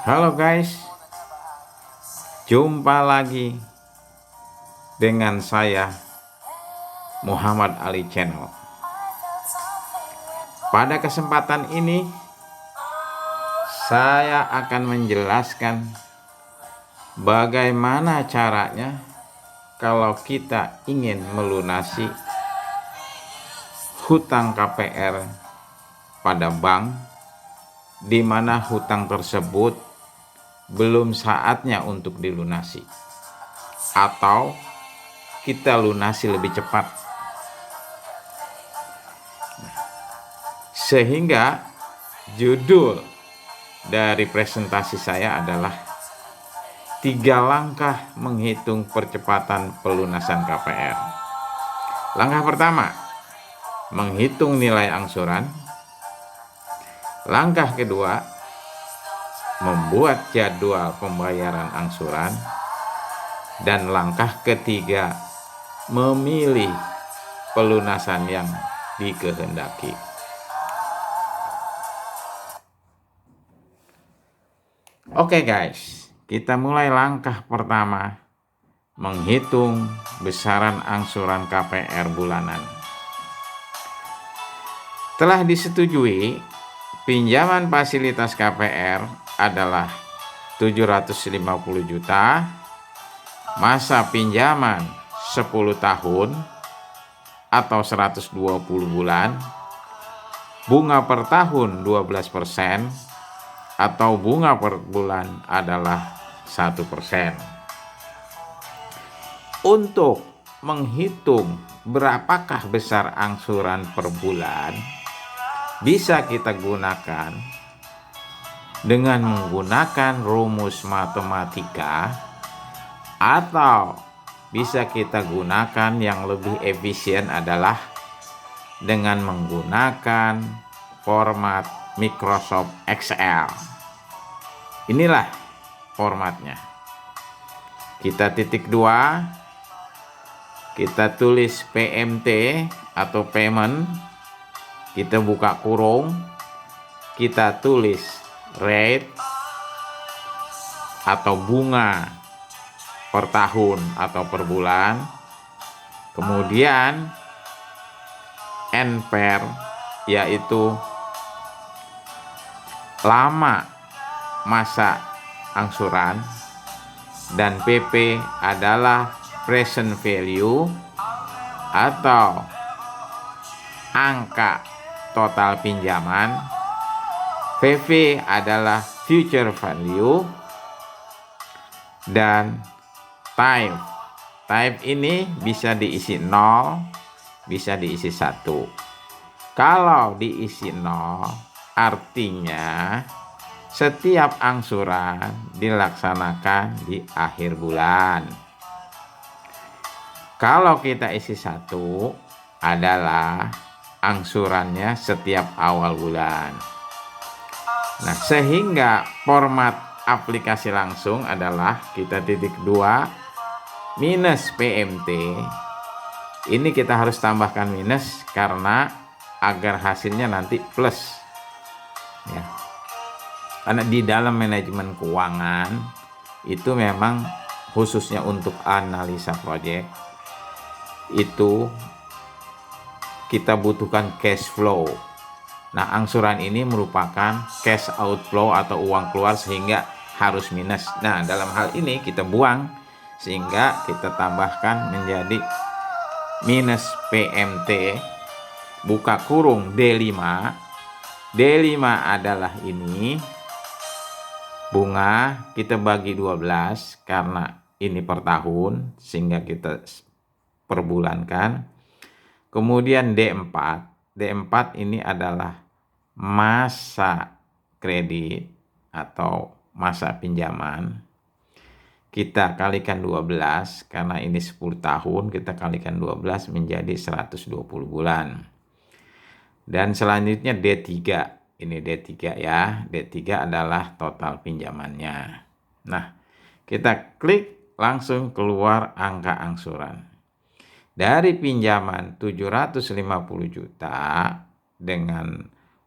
Halo guys, jumpa lagi dengan saya Muhammad Ali Channel. Pada kesempatan ini saya akan menjelaskan bagaimana caranya kalau kita ingin melunasi hutang KPR pada bank di mana hutang tersebut belum saatnya untuk dilunasi, atau kita lunasi lebih cepat. Sehingga judul dari presentasi saya adalah 3 langkah menghitung percepatan pelunasan KPR. Langkah pertama, menghitung nilai angsuran. Langkah kedua, membuat jadwal pembayaran angsuran. Dan langkah ketiga, memilih pelunasan yang dikehendaki. Oke guys, kita mulai langkah pertama, menghitung besaran angsuran KPR bulanan. Telah disetujui, pinjaman fasilitas KPR adalah 750 juta, masa pinjaman 10 tahun atau 120 bulan, bunga per tahun 12% atau bunga per bulan adalah 1%. Untuk menghitung berapakah besar angsuran per bulan, bisa kita gunakan dengan menggunakan rumus matematika, atau bisa kita gunakan yang lebih efisien adalah dengan menggunakan format Microsoft Excel. Inilah formatnya. Kita titik 2, kita tulis PMT atau payment, kita buka kurung, kita tulis rate atau bunga per tahun atau per bulan, kemudian NPR yaitu lama masa angsuran, dan PP adalah present value atau angka total pinjaman, VV adalah future value, dan type ini bisa diisi 0, bisa diisi 1. Kalau diisi 0 artinya setiap angsuran dilaksanakan di akhir bulan. Kalau kita isi 1 adalah angsurannya setiap awal bulan. Nah, sehingga format aplikasi langsung adalah kita titik 2 minus PMT. Ini kita harus tambahkan minus karena agar hasilnya nanti plus ya. Karena di dalam manajemen keuangan itu memang khususnya untuk analisa proyek itu kita butuhkan cash flow. Nah, angsuran ini merupakan cash outflow atau uang keluar sehingga harus minus. Nah, dalam hal ini kita buang sehingga kita tambahkan menjadi minus PMT, buka kurung D5. D5 adalah ini bunga, kita bagi 12 karena ini per tahun sehingga kita perbulankan. Kemudian D4 ini adalah masa kredit atau masa pinjaman. Kita kalikan 12 karena ini 10 tahun, kita kalikan 12 menjadi 120 bulan. Dan selanjutnya D3. Ini D3 ya. D3 adalah total pinjamannya. Nah, kita klik langsung keluar angka angsuran. Dari pinjaman 750 juta dengan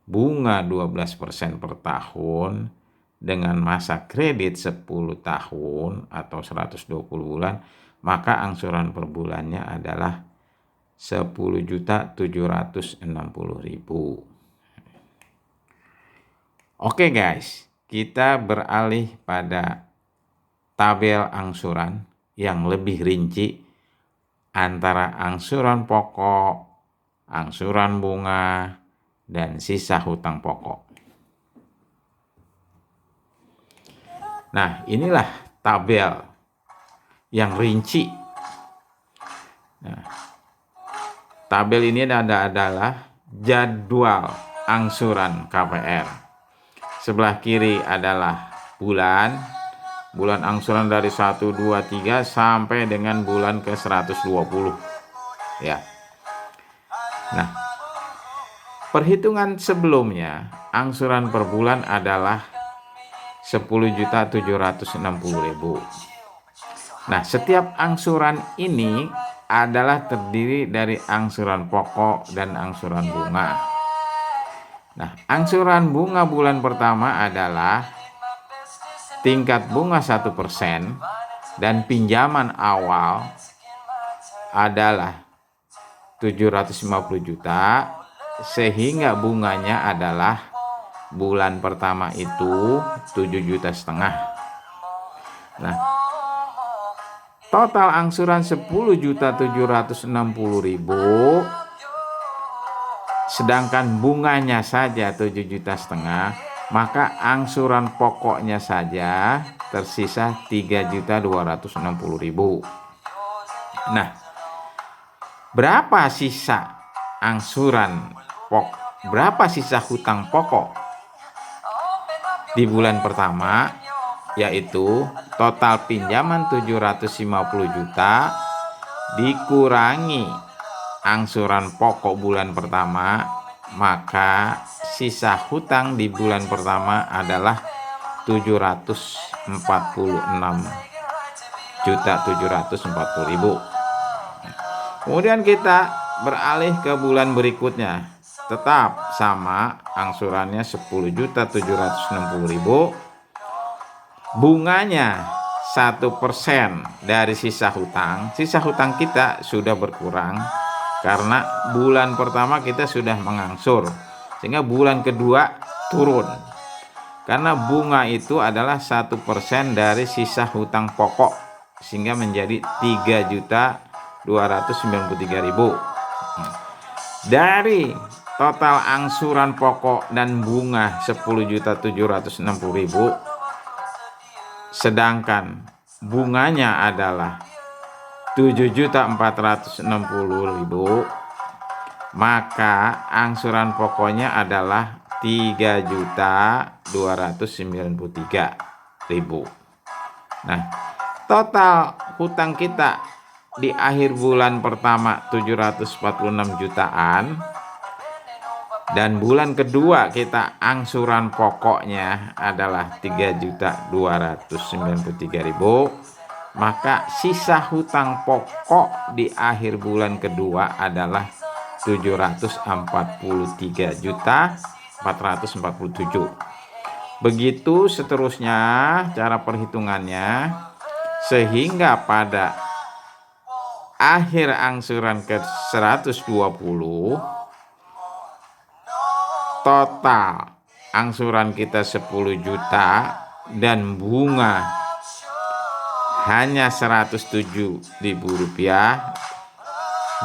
bunga 12% per tahun dengan masa kredit 10 tahun atau 120 bulan, maka angsuran per bulannya adalah 10.760.000. Oke guys, kita beralih pada tabel angsuran yang lebih rinci antara angsuran pokok, angsuran bunga, dan sisa hutang pokok. Nah, inilah tabel yang rinci. Nah, tabel ini adalah jadwal angsuran KPR. Sebelah kiri adalah bulan angsuran dari 1, 2, 3 sampai dengan bulan ke 120 ya. Nah, perhitungan sebelumnya angsuran per bulan adalah 10.760.000. Nah, setiap angsuran ini adalah terdiri dari angsuran pokok dan angsuran bunga. Nah, angsuran bunga bulan pertama adalah tingkat bunga 1% dan pinjaman awal adalah 750 juta, sehingga bunganya adalah bulan pertama itu 7,5 juta. Nah, total angsuran 10.760.000, sedangkan bunganya saja 7,5 juta, maka angsuran pokoknya saja tersisa 3.260.000. Nah, berapa sisa angsuran pokok? Berapa sisa hutang pokok di bulan pertama? Yaitu total pinjaman 750 juta dikurangi angsuran pokok bulan pertama, maka sisa hutang di bulan pertama adalah 746.740.000. Kemudian kita beralih ke bulan berikutnya, tetap sama angsurannya 10.760.000, bunganya 1% dari sisa hutang. Sisa hutang kita sudah berkurang karena bulan pertama kita sudah mengangsur, sehingga bulan kedua turun. Karena bunga itu adalah 1% dari sisa hutang pokok, sehingga menjadi 3.293.000. Dari total angsuran pokok dan bunga 10.760.000, sedangkan bunganya adalah 7.460.000, maka angsuran pokoknya adalah 3.293.000. Nah, total hutang kita di akhir bulan pertama 746 jutaan, dan bulan kedua kita angsuran pokoknya adalah 3.293.000, maka sisa hutang pokok di akhir bulan kedua adalah 743.447. Begitu seterusnya cara perhitungannya, sehingga pada akhir angsuran ke 120 total angsuran kita 10 juta dan bunga hanya 107.000 rupiah,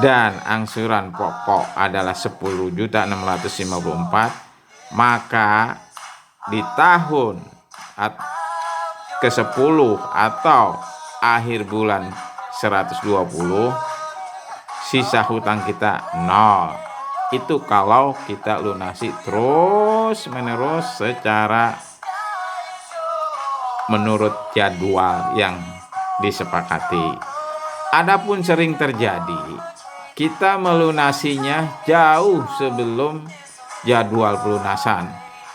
dan angsuran pokok adalah 10.654, maka di tahun ke-10 atau akhir bulan 120 sisa hutang kita 0. Itu kalau kita lunasi terus menerus secara menurut jadwal yang disepakati. Adapun sering terjadi kita melunasinya jauh sebelum jadwal pelunasan.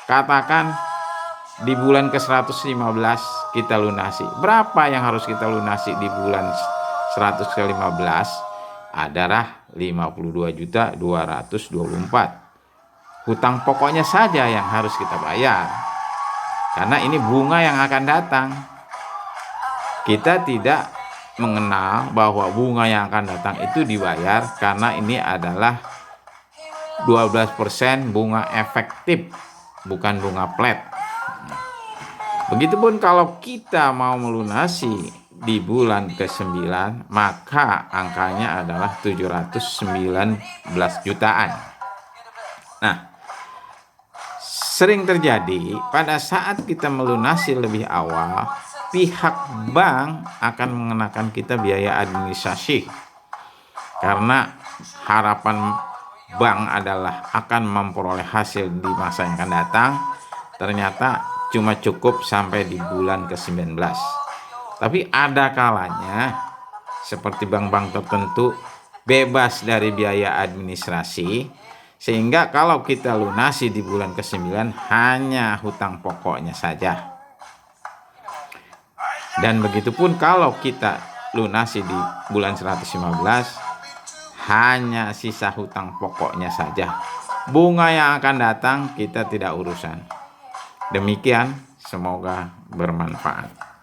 Katakan di bulan ke-115 kita lunasi. Berapa yang harus kita lunasi di bulan 115? Adalah 52.224. hutang pokoknya saja yang harus kita bayar. Karena ini bunga yang akan datang. Kita tidak mengenal bahwa bunga yang akan datang itu dibayar, karena ini adalah 12% bunga efektif, bukan bunga flat. Begitupun kalau kita mau melunasi di bulan ke-9, maka angkanya adalah 719 jutaan. Nah, sering terjadi pada saat kita melunasi lebih awal, pihak bank akan mengenakan kita biaya administrasi, karena harapan bank adalah akan memperoleh hasil di masa yang akan datang. Ternyata cuma cukup sampai di bulan ke-19. Tapi ada kalanya seperti bank-bank tertentu bebas dari biaya administrasi, sehingga kalau kita lunasi di bulan ke-9 hanya hutang pokoknya saja. Dan begitupun kalau kita lunasi di bulan 115, hanya sisa hutang pokoknya saja. Bunga yang akan datang kita tidak urusan. Demikian, semoga bermanfaat.